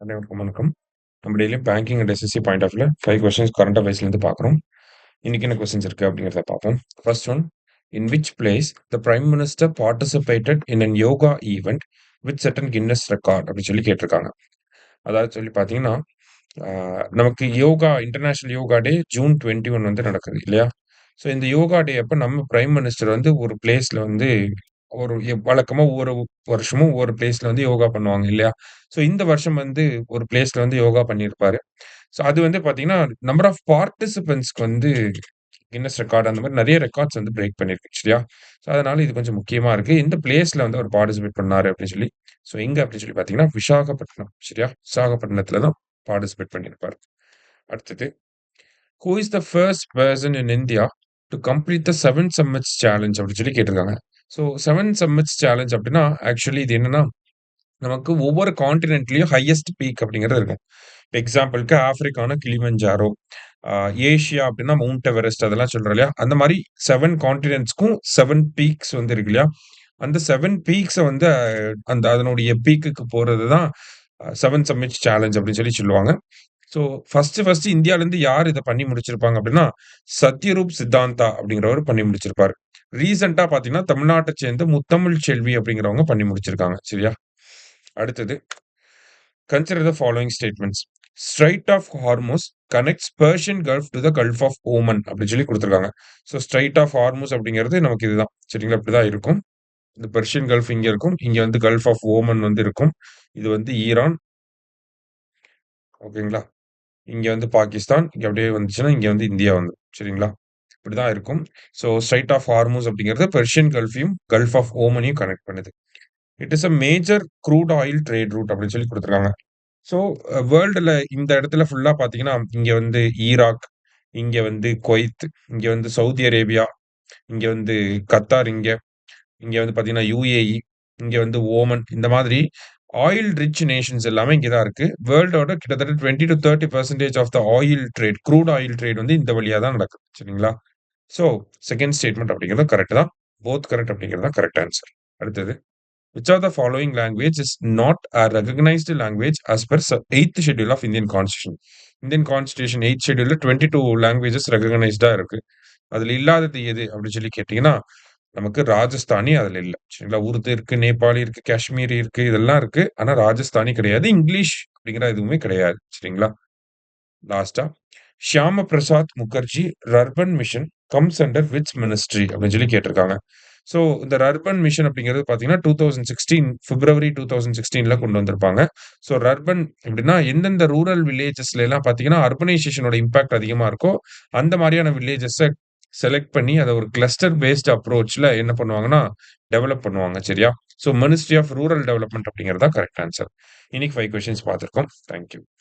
அனைவருக்கும் வணக்கம். நம்ம டெய்லியும் banking and SSC point of வியூல 5 கொஸ்டின்ஸ் கரண்ட் அஃபேர்ஸ்லேருந்து பார்க்குறோம். இன்னைக்கு என்ன கொஸ்டின்ஸ் இருக்கு அப்படிங்கிறத பார்ப்போம். First one, in which place the prime minister participated in an yoga event with set an Guinness record அப்படின்னு சொல்லி கேட்டிருக்காங்க. அதாவது சொல்லி பார்த்தீங்கன்னா, நமக்கு yoga international yoga day June 21 வந்து நடக்குது இல்லையா? ஸோ இந்த யோகா டே அப்ப நம்ம பிரைம் மினிஸ்டர் வந்து ஒரு பிளேஸ்ல வந்து ஒரு வழக்கமா ஒவ்வொரு வருஷமும் ஒவ்வொரு பிளேஸ்ல வந்து யோகா பண்ணுவாங்க இல்லையா? ஸோ இந்த வருஷம் வந்து ஒரு பிளேஸ்ல வந்து யோகா பண்ணியிருப்பாரு. ஸோ அது வந்து பார்த்தீங்கன்னா, நம்பர் ஆஃப் பார்ட்டிசிபென்ட்ஸ்க்கு வந்து கின்னஸ் ரெக்கார்ட் அந்த மாரி நெறைய ரெக்கார்ட்ஸ் வந்து பிரேக் பண்ணியிருக்கு. சரியா? ஸோ அதனால இது கொஞ்சம் முக்கியமா இருக்கு. எந்த பிளேஸ்ல வந்து அவர் பார்ட்டிசிபேட் பண்ணாரு அப்படின்னு சொல்லி. ஸோ எங்க அப்படின்னு சொல்லி பார்த்தீங்கன்னா, விசாகப்பட்டினம். சரியா? விசாகப்பட்டினத்தில தான் பார்ட்டிசிபேட் பண்ணியிருப்பாரு. அடுத்தது, who is the first person in India to complete the 7 summits challenge அப்படின்னு சொல்லி கேட்டிருக்காங்க. ஸோ 7 சம்மிட்ஸ் சேலஞ்ச் அப்படின்னா, ஆக்சுவலி இது என்னன்னா, நமக்கு ஒவ்வொரு கான்டினென்ட்லயும் ஹையஸ்ட் பீக் அப்படிங்கிறது இருக்கும். எக்ஸாம்பிள்க்கு ஆஃப்ரிக்கானா கிளிமஞ்சாரோ, அ ஏசியா அப்படின்னா மவுண்ட் எவரெஸ்ட் அதெல்லாம் சொல்றோம் இல்லையா? அந்த மாரி 7 கான்டினென்ட்ஸ்க்கும் 7 பீக்ஸ் வந்து இருக்கு இல்லையா? அந்த 7 பீக்ஸ வந்து அந்த அதனுடைய பீக்குக்கு போறது தான் 7 சம்மிட்ஸ் சேலஞ்ச் அப்படின்னு சொல்லி சொல்லுவாங்க. ஸோ ஃபர்ஸ்ட்டு இந்தியாலருந்து யார் இத பண்ணி முடிச்சிருப்பாங்க அப்படின்னா, சத்யரூப் சித்தாந்தா அப்படிங்கிறவரு பண்ணி முடிச்சிருப்பாரு. ரீசென்ட்டா பார்த்தீங்கன்னா, தமிழ்நாட்ட சேர்ந்த முத்தமிழ் செல்வி அப்படிங்கிறவங்க பண்ணி முடிச்சிருக்காங்க. சரியா? அடுத்தது, consider the following statements. Strait of Hormuz connects Persian gulf to the gulf of Oman அப்படின்னு சொல்லி குடுத்துருக்காங்க. ஸோ ஸ்ட்ரெய்ட் ஆஃப் ஹார்முஸ் அப்படிங்கிறது நமக்கு இதுதான். சரிங்களா? இப்படிதான் இருக்கும். இந்த பெர்ஷியன் கல்ஃப் இங்க இருக்கும். இங்க வந்து கல்ஃப் ஆஃப் ஓமன் வந்து இருக்கும். இது வந்து ஈரான். ஓகேங்களா? இங்க வந்து பாகிஸ்தான். இங்க அப்படியே வந்துச்சுன்னா, இங்க வந்து இந்தியா வந்துரும். சரிங்களா? இப்படிதான் இருக்கும். ஸோ ஸ்ட்ரெய்ட் ஆஃப் ஹார்முஸ் அப்படிங்கிறது பெர்ஷியன் கல்ஃபையும், கல்ஃப் ஆஃப் ஓமனையும் கனெக்ட் பண்ணுது. It is a major crude oil trade route அப்படின்னு சொல்லி குடுத்துருக்காங்க. ஸோ வேர்ல்டுல இந்த இடத்துல ஃபுல்லா பார்த்தீங்கன்னா, இங்க வந்து ஈராக், இங்க வந்து குவைத், இங்க வந்து சவுதி அரேபியா, இங்க வந்து கத்தார் இங்க வந்து பார்த்தீங்கன்னா யுஏஇ, இங்க வந்து ஓமன் இந்த மாதிரி ஆயில் ரிச் நேஷன்ஸ் எல்லாமே இங்க தான் இருக்கு. வேர்ல்டோட கிட்டத்தட்ட 20-30% of the oil trade, crude oil trade வந்து இந்த வழியா தான் நடக்குது. சரிங்களா? ஸோ செகண்ட் ஸ்டேட்மெண்ட் அப்படிங்கிறது கரெக்ட் தான். போத் கரெக்ட் அப்படிங்கிறது தான் கரெக்ட் ஆன்சர். அடுத்தது, which of the following language is not a recognized language as per 8th schedule of Indian Constitution? Indian Constitution 8th schedule 22 languages recognized-ஆ இருக்கு. அதுல இல்லாதது எது அப்படின்னு சொல்லி கேட்டீங்கன்னா, நமக்கு ராஜஸ்தானி அதுல இல்ல. சரிங்களா? உருது இருக்கு, நேபாளி இருக்கு, காஷ்மீரி இருக்கு, இதெல்லாம் இருக்கு. ஆனா ராஜஸ்தானி கிடையாது. இங்கிலீஷ் அப்படிங்கிற எதுவுமே கிடையாது. சரிங்களா? லாஸ்ட்டா, Shyama Prasad Mukherjee rurban mission comes under which ministry அப்படின்னு சொல்லி கேட்டிருக்காங்க. ஸோ இந்த ரர்பன் மிஷன் அப்படிங்கிறது பார்த்தீங்கன்னா, 2016 பிப்ரவரி 2016ல கொண்டு வந்திருப்பாங்க. ஸோ ரர்பன் எப்படின்னா, எந்தெந்த ரூரல் வில்லேஜஸ்ல எல்லாம் பார்த்தீங்கன்னா, அர்பனைசேஷனோட இம்பாக்ட் அதிகமா இருக்கோ, அந்த மாரியான வில்லேஜஸ செலக்ட் பண்ணி அத ஒரு கிளஸ்டர் பேஸ்ட் அப்ரோச்ல என்ன பண்ணுவாங்கன்னா, டெவலப் பண்ணுவாங்க. சரியா? So ministry of rural development அப்படிங்கிறது தான் கரெக்ட் ஆன்சர். இன்னைக்கு 5 கொஸ்டின்ஸ் பார்த்திருக்கோம். Thank you.